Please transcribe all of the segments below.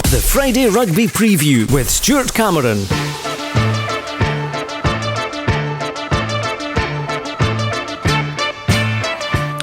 The Friday Rugby Preview with Stuart Cameron.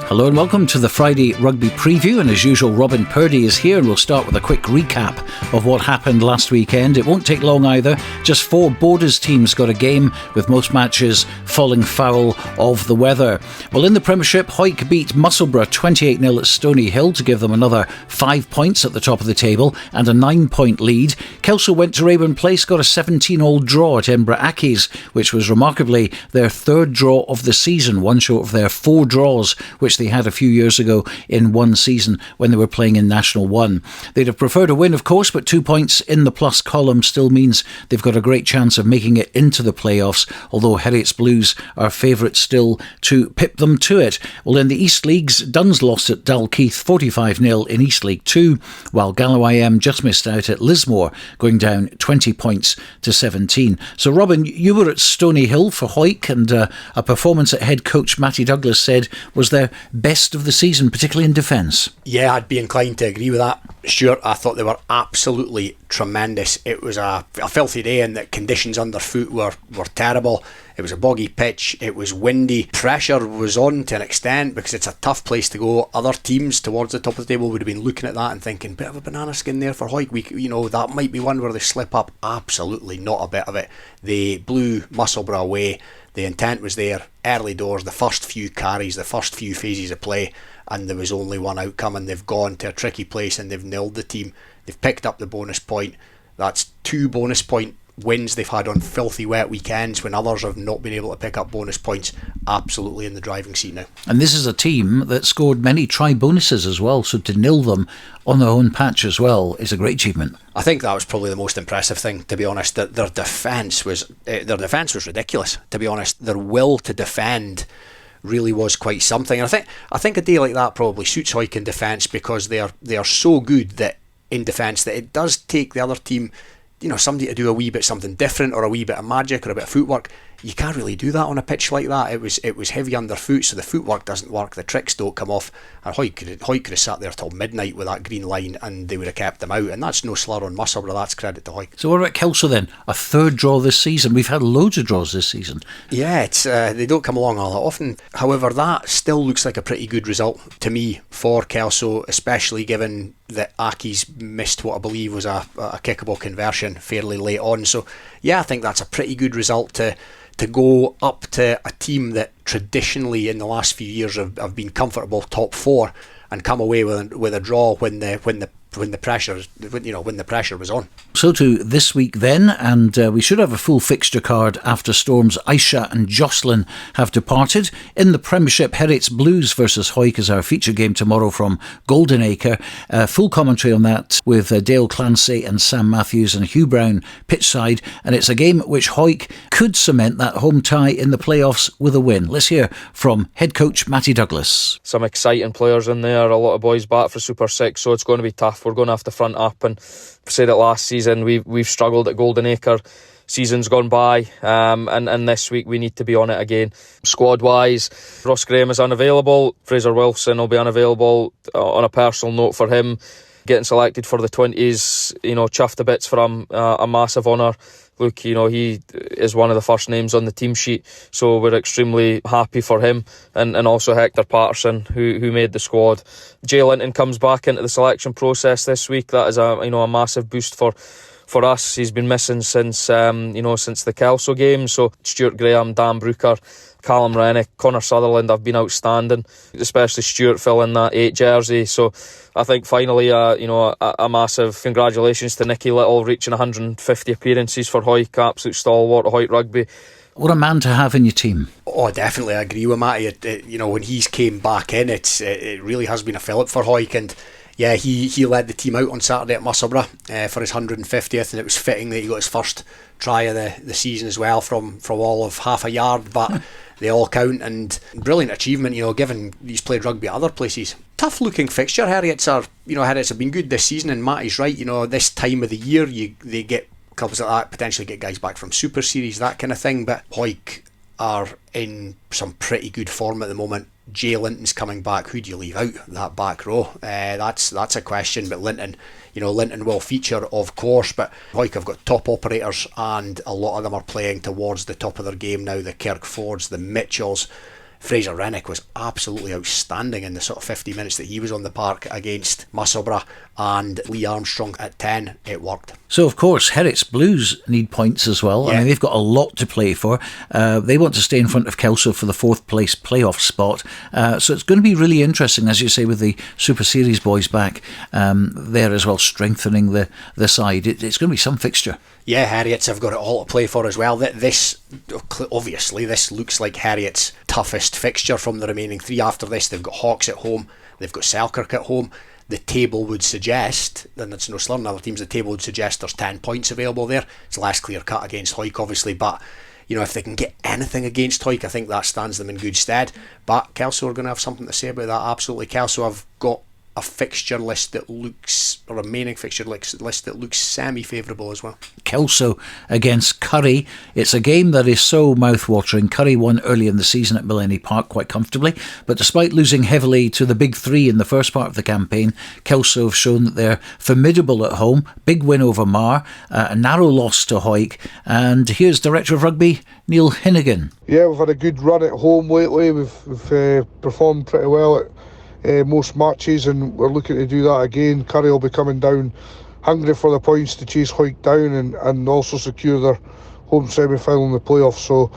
Hello and welcome to the Friday Rugby Preview, and as usual Robin Purdie is here and we'll start with a quick recap of what happened last weekend. It won't take long either. Just 4 Borders teams got a game, with most matches falling foul of the weather. Well, in the Premiership, Hawick beat Musselburgh 28-0 at Stony Hill to give them another 5 points at the top of the table and a 9-point lead. Kelso went to Raeburn Place, got a 17-all draw at Edinburgh Accies, which was remarkably their 3rd draw of the season, one short of their 4 draws which they had a few years ago in one season when they were playing in National 1. They'd have preferred a win, of course, but 2 points in the plus column still means they've got a great chance of making it into the playoffs, although Heriot's Blues are favourites still to pip them to it. Well, in the East Leagues, Duns lost at Dalkeith 45-0 in East League 2, while Gallow IM just missed out at Lismore, going down 20 points to 17. So, Robin, you were at Stony Hill for Hawick, and a performance that head coach Matty Douglas said was their best of the season, particularly in defence. Yeah, I'd be inclined to agree with that, Stuart. I thought they were absolutely tremendous. It was a filthy day, and the conditions underfoot were terrible. It was a boggy pitch, it was windy, pressure was on to an extent because it's a tough place to go. Other teams towards the top of the table would have been looking at that and thinking, bit of a banana skin there for Hawick, that might be one where they slip up. Absolutely not a bit of it. They blew Musselburgh away. The intent was there, early doors, the first few carries, the first few phases of play, and there was only one outcome, and they've gone to a tricky place and they've nailed the team. They've picked up the bonus point. That's 2 bonus point wins they've had on filthy wet weekends when others have not been able to pick up bonus points. Absolutely in the driving seat now. And this is a team that scored many try bonuses as well, so to nil them on their own patch as well is a great achievement. I think that was probably the most impressive thing, to be honest. That their defence was ridiculous, to be honest. Their will to defend really was quite something. And I think a day like that probably suits Hawick in defence, because they are so good that in defence that it does take the other team, somebody to do a wee bit something different, or a wee bit of magic, or a bit of footwork. You can't really do that on a pitch like that. It was heavy underfoot, so the footwork doesn't work, the tricks don't come off, and Hawick could have sat there till midnight with that green line and they would have kept them out, and that's no slur on Musselburgh, that's credit to Hawick. So what about Kelso then? A 3rd draw this season. We've had loads of draws this season. Yeah, it's they don't come along all that often. However, that still looks like a pretty good result to me for Kelso, especially given that Accies missed what I believe was a kickable conversion fairly late on. So yeah, I think that's a pretty good result to go up to a team that traditionally in the last few years have been comfortable top 4 and come away with a draw when the pressure was on. So to this week then, and we should have a full fixture card after Storms Aisha and Jocelyn have departed. In the Premiership, Heriot's Blues versus Hawick is our feature game tomorrow from Golden Acre. Full commentary on that with Dale Clancy and Sam Matthews and Hugh Brown pitchside, and it's a game which Hawick could cement that home tie in the playoffs with a win. Let's hear from head coach Matty Douglas. Some exciting players in there, a lot of boys back for Super 6, so it's going to be tough. We're going to have to front up, and I said it last season, we've struggled at Golden Acre. Season's gone by, and this week we need to be on it again. Squad wise, Ross Graham is unavailable, Fraser Wilson will be unavailable. On a personal note for him, getting selected for the 20s, chuffed to bits for him, a massive honour. Look, he is one of the first names on the team sheet, so we're extremely happy for him, and also Hector Patterson, who made the squad. Jay Linton comes back into the selection process this week. That is a massive boost for us. He's been missing since the Kelso game. So Stuart Graham, Dan Brooker, Callum Rennick, Connor Sutherland have been outstanding, especially Stuart filling that 8 jersey. So I think finally a massive congratulations to Nicky Little, reaching 150 appearances for Hawick, absolute stalwart of Hawick Rugby. What a man to have in your team. Oh, definitely, I agree with Matty. When he's came back in, it really has been a fillip for Hawick, and yeah, he led the team out on Saturday at Musselburgh for his 150th, and it was fitting that he got his first try of the season as well from all of half a yard, but they all count, and brilliant achievement, given he's played rugby at other places. Tough looking fixture. Heriot's have been good this season, and Matty's right, this time of the year they get clubs like that potentially get guys back from Super Series, that kind of thing, but Hawick are in some pretty good form at the moment. Jay Linton's coming back. Who do you leave out that back row? That's a question. But Linton will feature, of course. But Hawick have got top operators, and a lot of them are playing towards the top of their game now. The Kirkfords, the Mitchells. Fraser Rennick was absolutely outstanding in the sort of 50 minutes that he was on the park against Musselburgh, and Lee Armstrong at 10. It worked. So, of course, Heriots Blues need points as well. Yeah. I mean, they've got a lot to play for. They want to stay in front of Kelso for the 4th place playoff spot. So it's going to be really interesting, as you say, with the Super Series boys back there as well, strengthening the side. It's going to be some fixture. Yeah, Heriots have got it all to play for as well. This looks like Heriots' toughest fixture from the remaining 3. After this, they've got Hawks at home, they've got Selkirk at home. The table would suggest, and it's no slur on other teams, the table would suggest there's 10 points available there. It's less clear cut against Hawick, obviously, but if they can get anything against Hawick, I think that stands them in good stead. But Kelso are going to have something to say about that, absolutely. Kelso have got a fixture list that looks, a remaining fixture list that looks semi-favourable as well. Kelso against Currie. It's a game that is so mouth-watering. Currie won early in the season at Millennium Park quite comfortably, but despite losing heavily to the big 3 in the first part of the campaign, Kelso have shown that they're formidable at home. Big win over Mar, a narrow loss to Hawick, and here's Director of Rugby Neil Hinnigan. Yeah, we've had a good run at home lately. We've performed pretty well at most matches, and we're looking to do that again. Currie will be coming down hungry for the points to chase Hawick down and also secure their home semi-final in the playoffs. So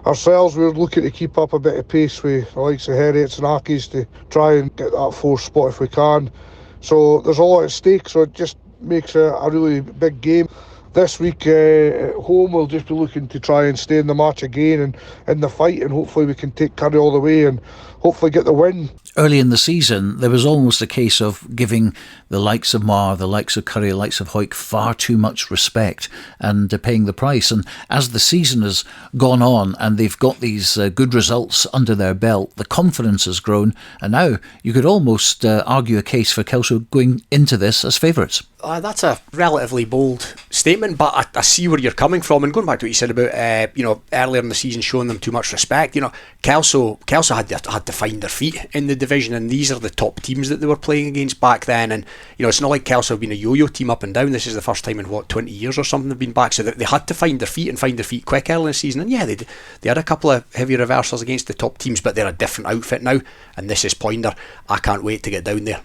ourselves, we're looking to keep up a bit of pace with the likes of Heriots and Accies to try and get that 4th spot if we can. So there's a lot at stake, so it just makes a really big game. This week at home, we'll just be looking to try and stay in the match again and in the fight, and hopefully we can take Currie all the way and hopefully get the win. Early in the season, there was almost a case of giving the likes of Mar, the likes of Currie, the likes of Hawick far too much respect and paying the price. And as the season has gone on and they've got these good results under their belt, the confidence has grown, and now you could almost argue a case for Kelso going into this as favourites. That's a relatively bold statement, but I see where you're coming from. And going back to what you said about earlier in the season showing them too much respect, Kelso had to find their feet in the division, and these are the top teams that they were playing against back then. And it's not like Kelso have been a yo-yo team up and down. This is the first time in 20 years or something they've been back, so they had to find their feet and find their feet quick early in the season. And yeah, they had a couple of heavy reversals against the top teams, but they're a different outfit now, and this is Poinder. I can't wait to get down there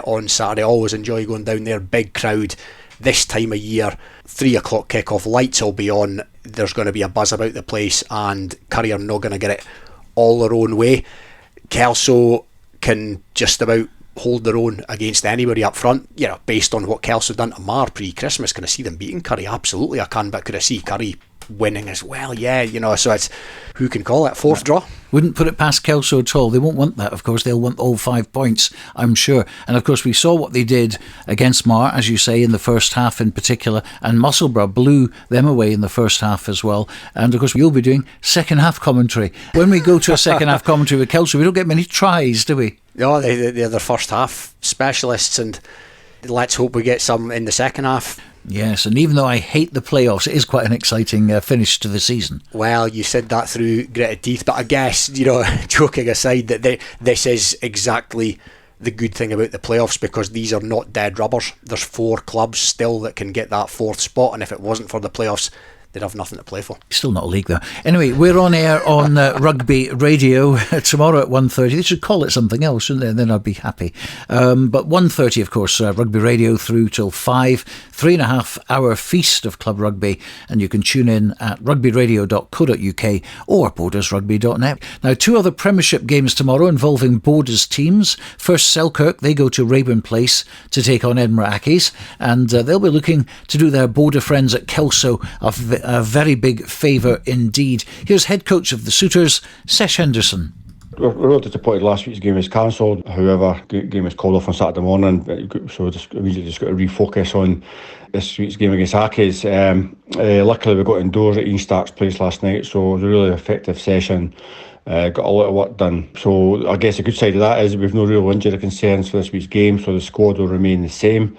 on Saturday. I always enjoy going down there. Big crowd this time of year, 3 o'clock kickoff, lights will be on. There's going to be a buzz about the place, and Currie are not going to get it all their own way. Kelso can just about hold their own against anybody up front, based on what Kelso done to Mar pre-Christmas. Can I see them beating Currie? Absolutely I can, but could I see Currie winning as well? Yeah, so it's, who can call it, 4th draw? Wouldn't put it past Kelso at all. They won't want that, of course. They'll want all 5 points, I'm sure. And of course we saw what they did against Mar, as you say, in the first half in particular, and Musselburgh blew them away in the first half as well. And of course you'll be doing second half commentary. When we go to a second half commentary with Kelso, we don't get many tries, do we? No, they're the first half specialists, and let's hope we get some in the second half. Yes, and even though I hate the playoffs, it is quite an exciting finish to the season. Well, you said that through gritted teeth, but I guess, joking aside, that this is exactly the good thing about the playoffs, because these are not dead rubbers. There's 4 clubs still that can get that 4th spot, and if it wasn't for the playoffs, they'd have nothing to play for. Still not a league though. Anyway, we're on air on Rugby Radio tomorrow at 1:30. They should call it something else, shouldn't they? And then I'd be happy. But 1:30, of course, Rugby Radio through till 5. 3.5 hour feast of club rugby, and you can tune in at rugbyradio.co.uk or bordersrugby.net. Now, 2 other Premiership games tomorrow involving Borders teams. First, Selkirk, they go to Raeburn Place to take on Edinburgh Accies, and they'll be looking to do their Border friends at Kelso a very big favour indeed. Here's head coach of the Suitors, Sesh Henderson. We're really disappointed last week's game was cancelled. However, the game was called off on Saturday morning, so just immediately got to refocus on this week's game against Accies. Luckily, we got indoors at Ian Stark's place last night, so it was a really effective session. Got a lot of work done. So I guess the good side of that is we've no real injury concerns for this week's game, so the squad will remain the same.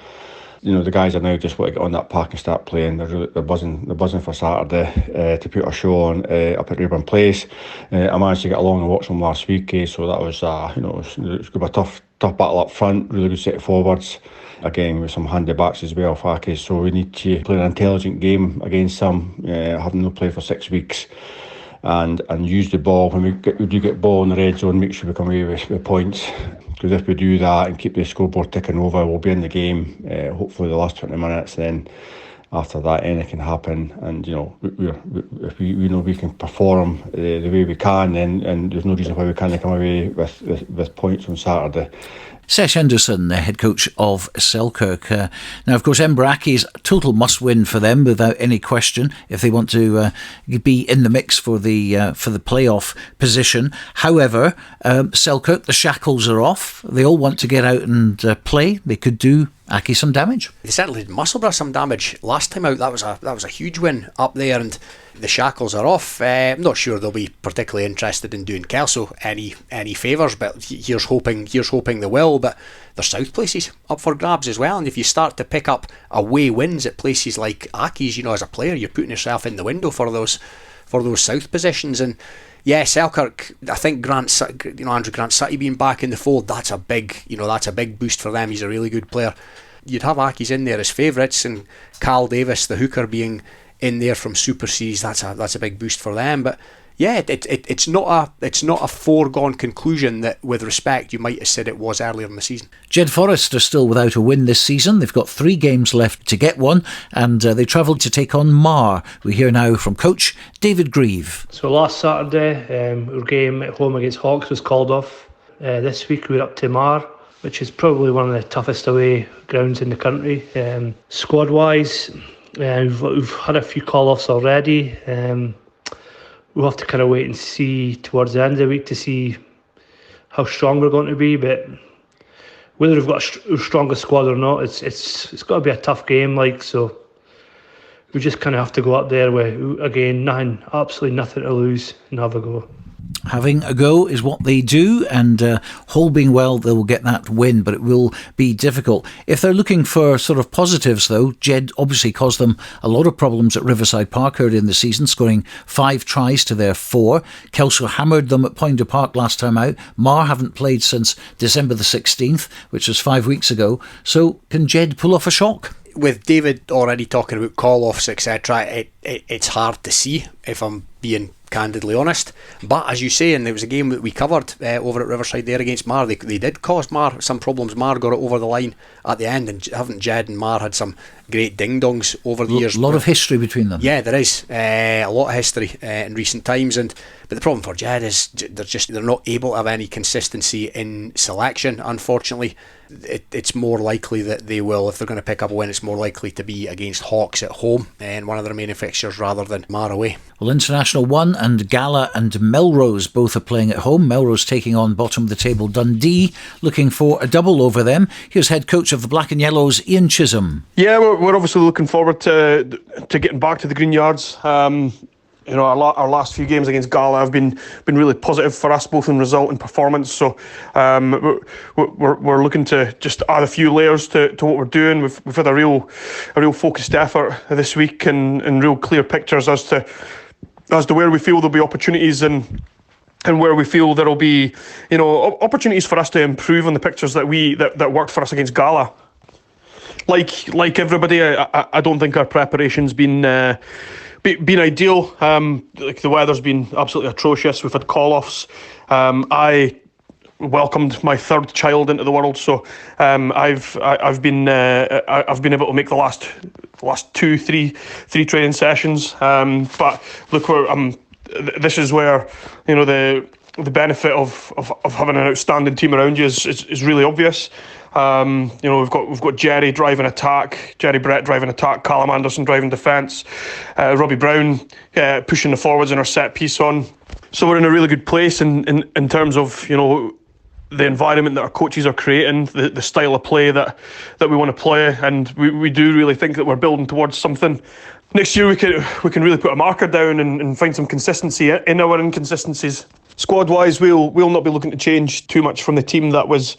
the guys are now just want to get on that park and start playing. They're buzzing for Saturday to put a show on up at Rayburn Place. I managed to get along and watch them last week, so that was it's going to be a tough battle up front. Really good set of forwards. Again, with some handy backs as well, Faki. So we need to play an intelligent game against them, having no play for 6 weeks. And use the ball when we do get ball in the red zone, make sure we come away with points. Because if we do that and keep the scoreboard ticking over, we'll be in the game. Hopefully the last 20 minutes. Then after that, anything can happen. And if we know we can perform the way we can, then there's no reason why we can't come away with points on Saturday. Sesh Henderson, the head coach of Selkirk. Now, of course, Mbraki's total must-win for them, without any question, if they want to be in the mix for the playoff position. However, Selkirk, the shackles are off. They all want to get out and play. They could do Aki some damage. They certainly did Musselburgh some damage last time out. That was a huge win up there, and the shackles are off. I'm not sure they'll be particularly interested in doing Kelso any favours, but here's hoping they will. But there's south places up for grabs as well, and if you start to pick up away wins at places like Aki's, as a player, you're putting yourself in the window for those south positions. And yeah, Selkirk, I think Andrew Grant Sutty being back in the fold, that's a big boost for them. He's a really good player. You'd have Aki's in there as favourites, and Carl Davis, the hooker, being in there from Super Series, that's a big boost for them. But yeah, it's not a foregone conclusion that, with respect, you might have said it was earlier in the season. Jed Forrest are still without a win this season. They've got 3 games left to get one, and they travelled to take on Mar. We hear now from coach David Grieve. So last Saturday, our game at home against Hawks was called off. This week we're up to Mar, which is probably one of the toughest away grounds in the country. Squad-wise, we've had a few call-offs already. We'll have to kind of wait and see towards the end of the week to see how strong we're going to be. But whether we've got a strongest squad or not, it's got to be a tough game. So we just kind of have to go up there with, again, absolutely nothing to lose, and have a go. Having a go is what they do, and Hull being well, they will get that win, but it will be difficult. If they're looking for sort of positives, though, Jed obviously caused them a lot of problems at Riverside Park early in the season, scoring 5 tries to their 4. Kelso hammered them at Poynter Park last time out. Mar haven't played since December the 16th, which was 5 weeks ago. So can Jed pull off a shock? With David already talking about call-offs, etc., it's hard to see, if I'm being candidly honest. But as you say, and there was a game that we covered over at Riverside there against Mar, they did cause Mar some problems. Mar got it over the line at the end, and haven't Jed and Mar had some great ding-dongs over the years? A lot of history between them. Yeah, there is a lot of history in recent times, but the problem for Jed is they're not able to have any consistency in selection, unfortunately. It's more likely that they will, if they're going to pick up a win, it's more likely to be against Hawks at home in one of the remaining fixtures rather than Mar away. Well, International 1 and Gala and Melrose both are playing at home. Melrose taking on bottom of the table Dundee, looking for a double over them. Here's head coach of the Black and Yellows, Ian Chisholm. Yeah, we're obviously looking forward to getting back to the Green Yards. Our last few games against Gala have been really positive for us, both in result and performance. So we're looking to just add a few layers to what we're doing. We've had a real focused effort this week, and real clear pictures as to where we feel there'll be opportunities and where we feel there'll be opportunities for us to improve on the pictures that worked for us against Gala. Like everybody, I don't think our preparation's been ideal. The weather's been absolutely atrocious. We've had call-offs. I welcomed my 3rd child into the world, so I've been able to make the last 3 training sessions. But look, this is where the benefit of having an outstanding team around you is really obvious. We've got Jerry driving attack, Jerry Brett driving attack, Callum Anderson driving defence, Robbie Brown pushing the forwards in our set piece on. So we're in a really good place in terms of the environment that our coaches are creating, the style of play that we want to play, and we do really think that we're building towards something. Next year we can really put a marker down and find some consistency in our inconsistencies. Squad wise, we'll not be looking to change too much from the team that was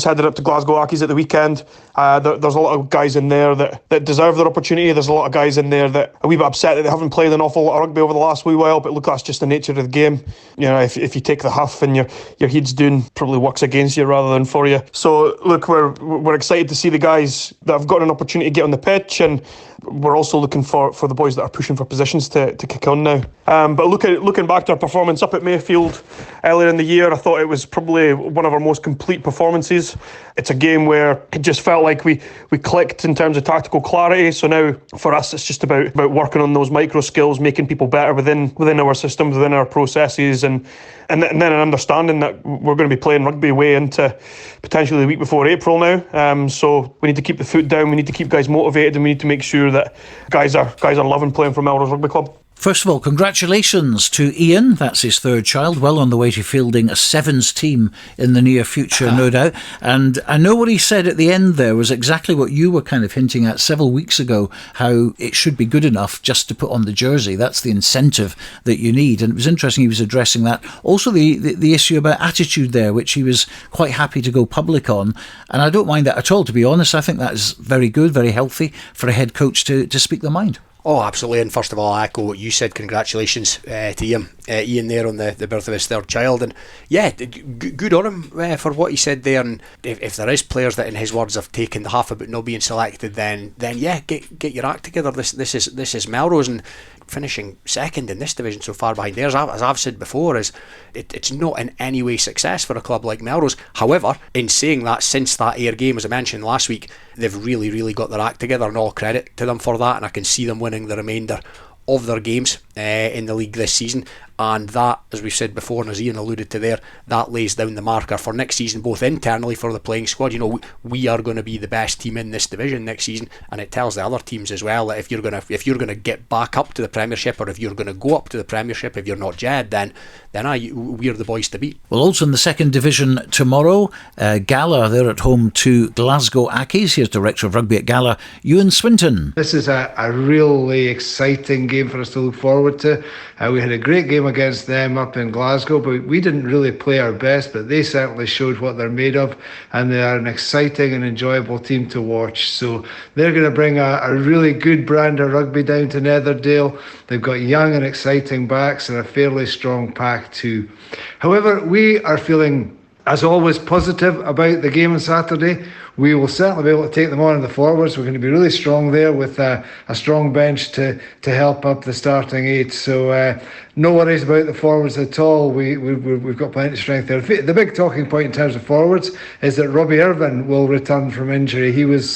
headed up to Glasgow Accies at the weekend. There's a lot of guys in there that deserve their opportunity. There's a lot of guys in there that are a wee bit upset that they haven't played an awful lot of rugby over the last wee while, but look, that's just the nature of the game. You know, if you take the huff and your head's doing, probably works against you rather than for you. So look, we're excited to see the guys that have got an opportunity to get on the pitch, and we're also looking for the boys that are pushing for positions to kick on now. But looking back to our performance up at Mayfield earlier in the year, I thought it was probably one of our most complete performances. It's a game where it just felt like we clicked in terms of tactical clarity. So now for us, it's just about working on those micro skills, making people better within our systems, within our processes, and then an understanding that we're going to be playing rugby way into potentially the week before April now. So we need to keep the foot down. We need to keep guys motivated, and we need to make sure that guys are loving playing for Melrose Rugby Club. First of all, congratulations to Ian. That's his third child. Well on the way to fielding a sevens team in the near future, no doubt. And I know what he said at the end there was exactly what you were kind of hinting at several weeks ago, how it should be good enough just to put on the jersey. That's the incentive that you need. And it was interesting he was addressing that. Also the issue about attitude there, which he was quite happy to go public on. And I don't mind that at all, to be honest. I think that is very good, very healthy for a head coach to speak their mind. Oh, absolutely. And first of all, I echo what you said. Congratulations to Ian there on the birth of his third child. And yeah, good on him for what he said there. And if there is players that, in his words, have taken the half about not being selected, then yeah, get your act together. This is Melrose, and finishing second in this division so far behind theirs, as I've said before, is it's not in any way success for a club like Melrose. However, in saying that, since that Ayr game, as I mentioned last week, they've really got their act together, and all credit to them for that. And I can see them winning the remainder of their games in the league this season, and that, as we've said before and as Ian alluded to there, that lays down the marker for next season, both internally for the playing squad. You know, we are going to be the best team in this division next season, and it tells the other teams as well that if you're going to get back up to the Premiership, or if you're going to go up to the Premiership, if you're not Jed, then we're the boys to beat. Well, also in the second division tomorrow, Gala, they're at home to Glasgow Accies. Here's Director of Rugby at Gala, Ewan Swinton. This is a really exciting game for us to look forward to. We had a great game against them up in Glasgow, but we didn't really play our best, but they certainly showed what they're made of, and they are an exciting and enjoyable team to watch. So they're going to bring a really good brand of rugby down to Netherdale. They've got young and exciting backs and a fairly strong pack too. However, we are feeling, as always, positive about the game on Saturday. We will certainly be able to take them on in the forwards. We're going to be really strong there with a strong bench to help up the starting eight. So no worries about the forwards at all. We've got plenty of strength there. The big talking point in terms of forwards is that Robbie Irvin will return from injury. He was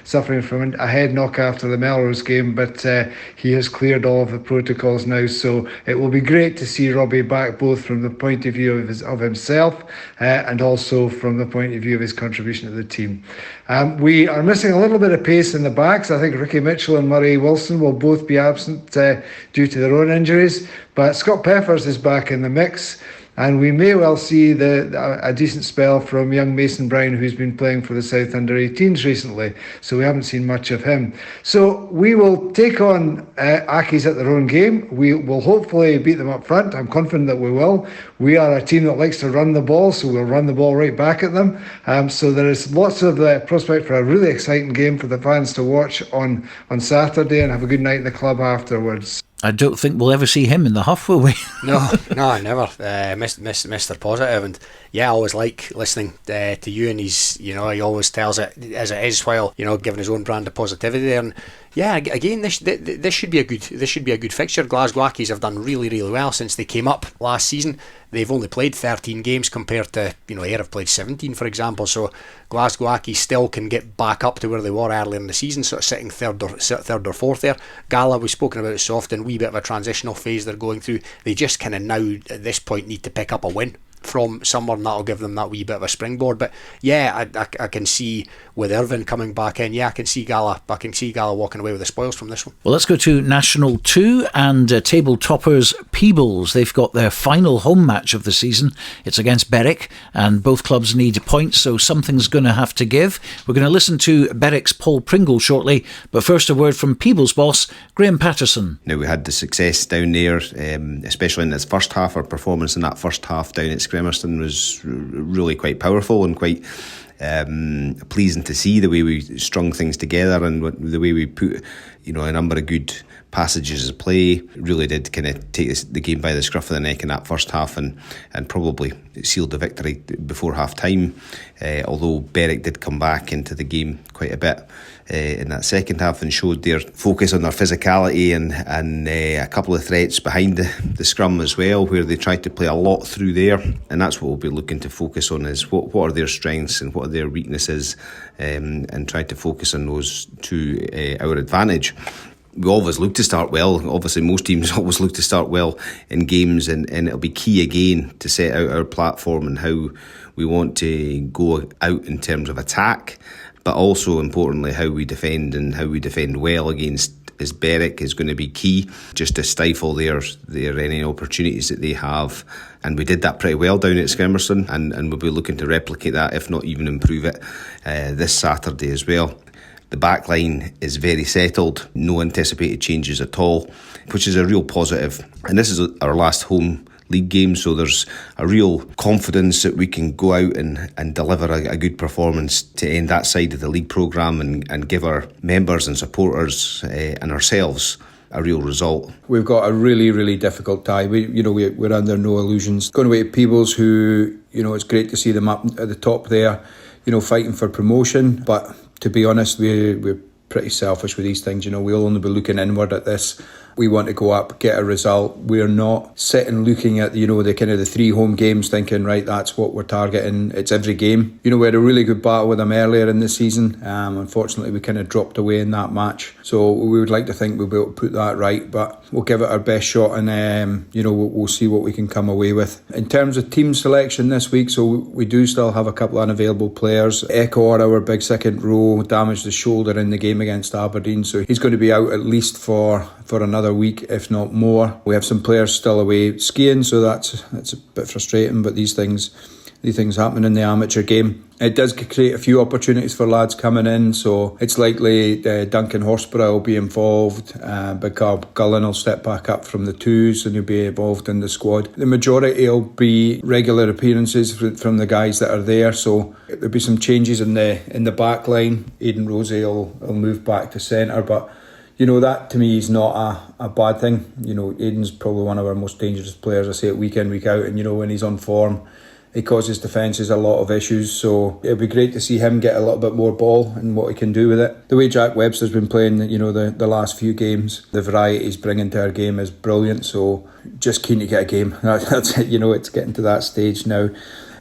suffering from a head knock after the Melrose game, but he has cleared all of the protocols now. So it will be great to see Robbie back, both from the point of view of himself and also from the point of view of his contribution to the team. We are missing a little bit of pace in the backs. I think Ricky Mitchell and Murray Wilson will both be absent due to their own injuries, but Scott Peppers is back in the mix, and we may well see a decent spell from young Mason Brown, who's been playing for the South Under-18s recently, so we haven't seen much of him. So we will take on Accies at their own game. We will hopefully beat them up front. I'm confident that we will. We are a team that likes to run the ball, so we'll run the ball right back at them. So there is lots of prospect for a really exciting game for the fans to watch on Saturday, and have a good night in the club afterwards. I don't think we'll ever see him in the huff, will we? No, never. Mr. Positive, and yeah, I always like listening to you, and he always tells it as it is, while giving his own brand of positivity there. And yeah, again, this should be a good fixture. Glasgow Accies have done really well since they came up last season. They've only played 13 games compared to Ayr have played 17, for example. So Glasgow Accies still can get back up to where they were earlier in the season, sort of sitting third or fourth there. Gala, we've spoken about it so often, wee bit of a transitional phase they're going through. They just kind of now at this point need to pick up a win from someone that'll give them that wee bit of a springboard. But yeah, I can see with Irvine coming back in, I can see Gala walking away with the spoils from this one. Well, let's go to National 2 and table toppers Peebles. They've got their final home match of the season. It's against Berwick, and both clubs need points, so something's going to have to give. We're going to listen to Berwick's Paul Pringle shortly, but first a word from Peebles boss Graham Patterson. Now, we had the success down there, especially in this first half. Our performance in that first half down at Scremerston was really quite powerful and quite pleasing to see, the way we strung things together and the way we put a number of good passages of play. Really did kind of take the game by the scruff of the neck in that first half and probably sealed the victory before half time, although Berwick did come back into the game quite a bit in that second half and showed their focus on their physicality and a couple of threats behind the scrum as well, where they tried to play a lot through there, and that's what we'll be looking to focus on, is what are their strengths and what are their weaknesses, and try to focus on those to our advantage. We always look to start well. Obviously, most teams always look to start well in games, and it'll be key again to set out our platform and how we want to go out in terms of attack, but also importantly how we defend, and how we defend well against Berwick is going to be key, just to stifle their any opportunities that they have. And we did that pretty well down at Scremerston, and we'll be looking to replicate that, if not even improve it, this Saturday as well. The back line is very settled, no anticipated changes at all, which is a real positive. And this is our last home league game, so there's a real confidence that we can go out and deliver a good performance to end that side of the league programme and give our members and supporters and ourselves a real result. We've got a really, really difficult tie. We're under no illusions. Going away to Peebles, who, it's great to see them up at the top there, fighting for promotion, but to be honest, we're pretty selfish with these things. We'll only be looking inward at this. We want to go up, get a result. We're not sitting looking at the kind of the 3 home games thinking, right, that's what we're targeting. It's every game. We had a really good battle with them earlier in the season. Unfortunately, we kind of dropped away in that match. So we would like to think we'll be able to put that right, but we'll give it our best shot, and we'll see what we can come away with. In terms of team selection this week, so we do still have a couple of unavailable players. Echo, our big second row, damaged the shoulder in the game against Aberdeen, so he's going to be out at least for another week, if not more. We have some players still away skiing, so that's a bit frustrating, but these things happen in the amateur game. It does create a few opportunities for lads coming in, so it's likely Duncan Horsburgh will be involved, Big Carl Gullen will step back up from the 2s and he'll be involved in the squad. The majority will be regular appearances from the guys that are there, so there'll be some changes in the back line. Aidan Rosie will move back to centre, but that to me is not a bad thing. Aidan's probably one of our most dangerous players. I say it week in, week out, and when he's on form, he causes defences a lot of issues. So it'll be great to see him get a little bit more ball and what he can do with it. The way Jack Webster's been playing, the last few games, the variety he's bringing to our game is brilliant. So just keen to get a game. That's it. It's getting to that stage now.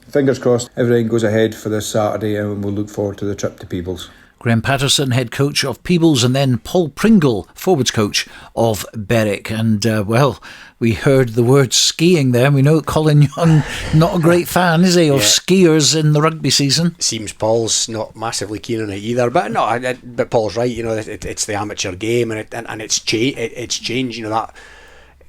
Fingers crossed, everything goes ahead for this Saturday, and we'll look forward to the trip to Peebles. Graham Patterson, head coach of Peebles, and then Paul Pringle, forwards coach of Berwick. And, we heard the word skiing there. We know Colin Young, not a great fan, is he, of skiers in the rugby season? Seems Paul's not massively keen on it either. But no, but Paul's right. It's the amateur game, and it's changed. That.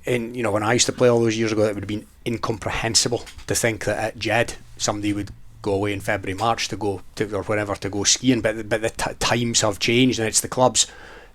And when I used to play all those years ago, it would have been incomprehensible to think that at Jed somebody would go away in February, March to go to, or wherever, to go skiing. But the times have changed, and it's the clubs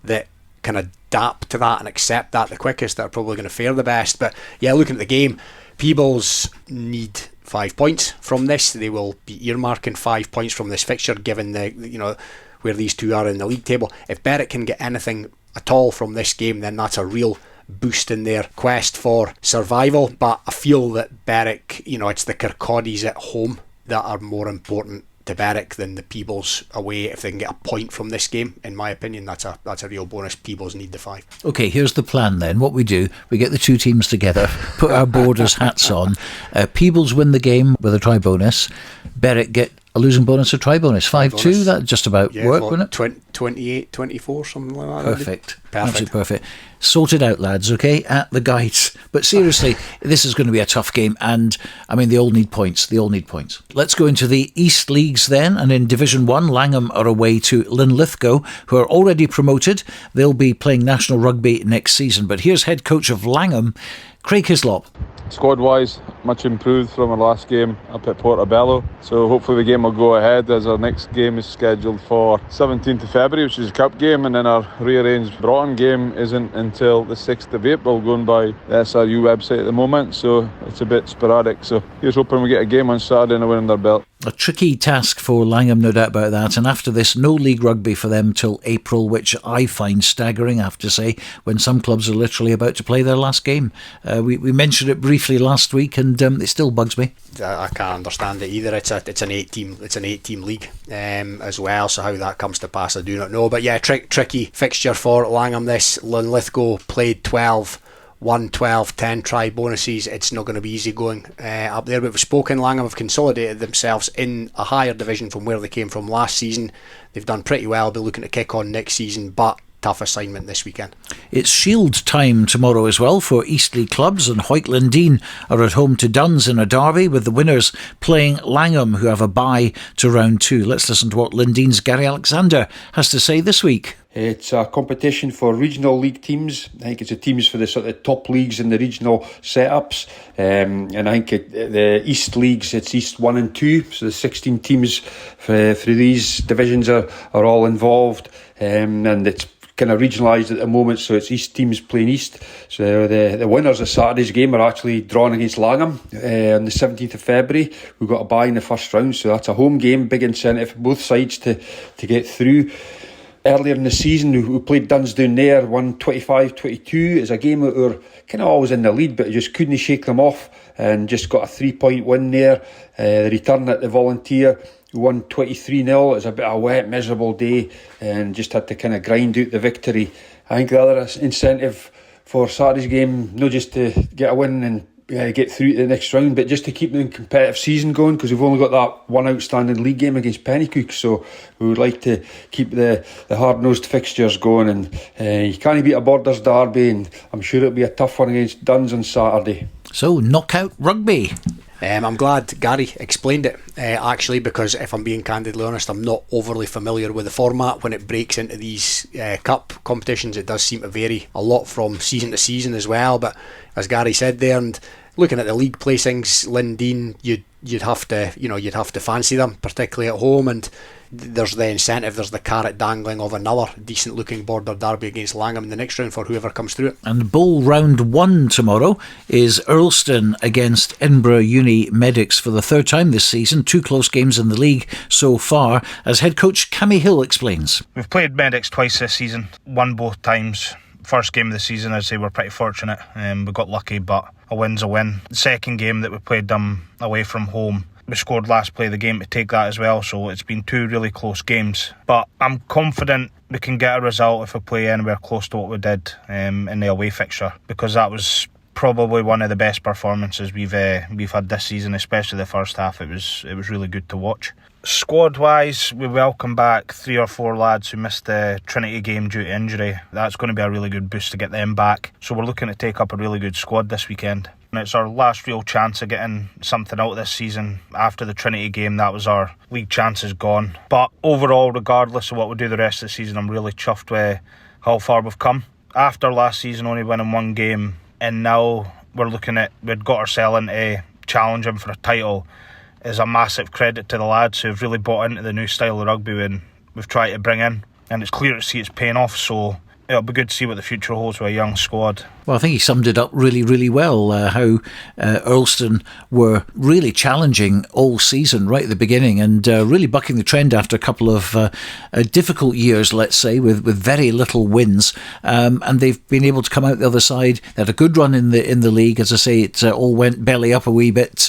that can adapt to that and accept that the quickest that are probably going to fare the best. But yeah, looking at the game, Peebles need 5 points from this. They will be earmarking 5 points from this fixture, given the where these two are in the league table. If Berwick can get anything at all from this game, then that's a real boost in their quest for survival. But I feel that Berwick, it's the Kirkcaldies at home that are more important to Berwick than the Peebles away. If they can get a point from this game, in my opinion, that's a real bonus. Peebles need the 5. Okay, here's the plan then. What we do, we get the two teams together, put our borders hats on. Peebles win the game with a try bonus. Berwick get a losing bonus or try bonus. 5-2, that just about worked, wouldn't it? 28-24, something like that. Perfect. Absolutely perfect. Sort it out, lads, okay? At the guides. But seriously, this is going to be a tough game, and I mean, they all need points. Let's go into the East Leagues then, and in Division 1, Langham are away to Linlithgow, who are already promoted. They'll be playing National Rugby next season. But here's head coach of Langham, Craig Hislop. Squad-wise, much improved from our last game up at Portobello. So hopefully the game will go ahead, as our next game is scheduled for 17th of February, which is a cup game, and then our rearranged Broughton game isn't until the 6th of April, going by the SRU website at the moment. So it's a bit sporadic. So here's hoping we get a game on Saturday and a win under belt. A tricky task for Langham, no doubt about that. And after this, no league rugby for them till April, which I find staggering, I have to say, when some clubs are literally about to play their last game. We mentioned it briefly last week, and it still bugs me. I can't understand it either. It's an 8-team league as well. So how that comes to pass, I do not know. But yeah, tricky fixture for Langham. This Linlithgow played 12. 1, 12, 10 try bonuses. It's not going to be easy going up there. But we've spoken, Langham have consolidated themselves in a higher division from where they came from last season. They've done pretty well. They're looking to kick on next season, but tough assignment this weekend. It's Shield time tomorrow as well for Eastleigh clubs, and Hoyt Lindeen are at home to Duns in a derby, with the winners playing Langham, who have a bye to round 2. Let's listen to what Lindeen's Gary Alexander has to say this week. It's a competition for regional league teams. I think it's the teams for the sort of top leagues in the regional setups. And I think the East leagues, it's East 1 and 2. So the 16 teams through these divisions are all involved. And it's kind of regionalised at the moment, so it's East teams playing East. So the winners of Saturday's game are actually drawn against Langham on the 17th of February. We've got a bye in the first round, so that's a home game, big incentive for both sides to get through. Earlier in the season, we played Dunsdown there, won 25-22. It's a game that we were kind of always in the lead, but just couldn't shake them off, and just got a 3-point win there. The return at the Volunteer, we won 23-0. It was a bit of a wet, miserable day, and just had to kind of grind out the victory. I think the other incentive for Saturday's game, not just to get a win and get through to the next round, but just to keep the competitive season going, because we've only got that one outstanding league game against Pennycook, so we would like to keep the hard-nosed fixtures going, and you can't beat a Borders derby, and I'm sure it'll be a tough one against Duns on Saturday. So, knockout rugby. I'm glad Gary explained it, actually, because if I'm being candidly honest, I'm not overly familiar with the format. When it breaks into these cup competitions, it does seem to vary a lot from season to season as well. But as Gary said there, and looking at the league placings, Lindeen, you'd have to fancy them, particularly at home, and there's the incentive, there's the carrot dangling of another decent looking border derby against Langham in the next round for whoever comes through it. And bowl round 1 tomorrow is Earlston against Edinburgh Uni Medics for the third time this season. 2 close games in the league so far, as head coach Cammy Hill explains. We've played Medics twice this season, won both times. First game of the season, I'd say we're pretty fortunate. We got lucky, but a win's a win. The second game that we played them away from home, we scored last play of the game to take that as well, so it's been 2 really close games. But I'm confident we can get a result if we play anywhere close to what we did in the away fixture, because that was probably one of the best performances we've had this season, especially the first half. It was really good to watch. Squad wise, we welcome back 3 or 4 lads who missed the Trinity game due to injury. That's going to be a really good boost to get them back, so we're looking to take up a really good squad this weekend. And it's our last real chance of getting something out this season. After the Trinity game, that was our league chances gone. But overall, regardless of what we do the rest of the season, I'm really chuffed with how far we've come. After last season only winning 1 game, and now we'd got ourselves into challenging for a title, is a massive credit to the lads who've really bought into the new style of rugby we've tried to bring in, and it's clear to see it's paying off, so it'll be good to see what the future holds with a young squad. Well, I think he summed it up really, really well, how Earlston were really challenging all season right at the beginning, and really bucking the trend after a couple of difficult years, let's say, with very little wins, and they've been able to come out the other side. They had a good run in the league. As I say, it all went belly up a wee bit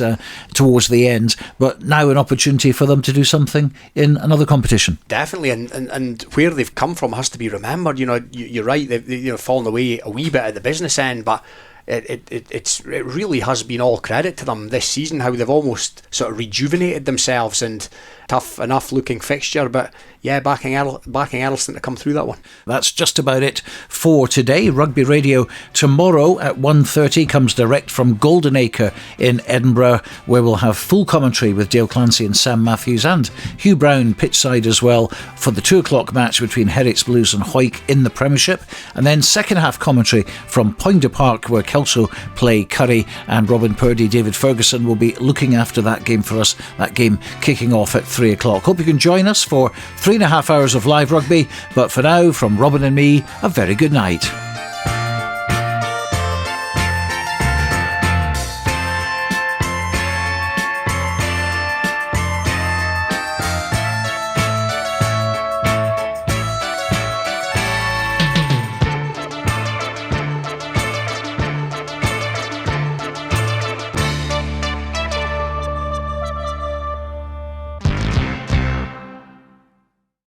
towards the end, but now an opportunity for them to do something in another competition. Definitely, and where they've come from has to be remembered. You're right, they've fallen away a wee bit at the business end, but it really has been all credit to them this season, how they've almost sort of rejuvenated themselves, and tough enough looking fixture, but yeah, backing Earlston to come through that one. That's just about it for today. Rugby Radio tomorrow at 1:30 comes direct from Golden Acre in Edinburgh, where we'll have full commentary with Dale Clancy and Sam Matthews and Hugh Brown pitchside as well for the 2 o'clock match between Herrick's Blues and Hawick in the Premiership. And then second half commentary from Poynter Park, where Kelso play Curry, and Robin Purdie, David Ferguson will be looking after that game for us, that game kicking off at 3 o'clock. Hope you can join us for 3.5 hours of live rugby, but for now, from Robin and me, a very good night.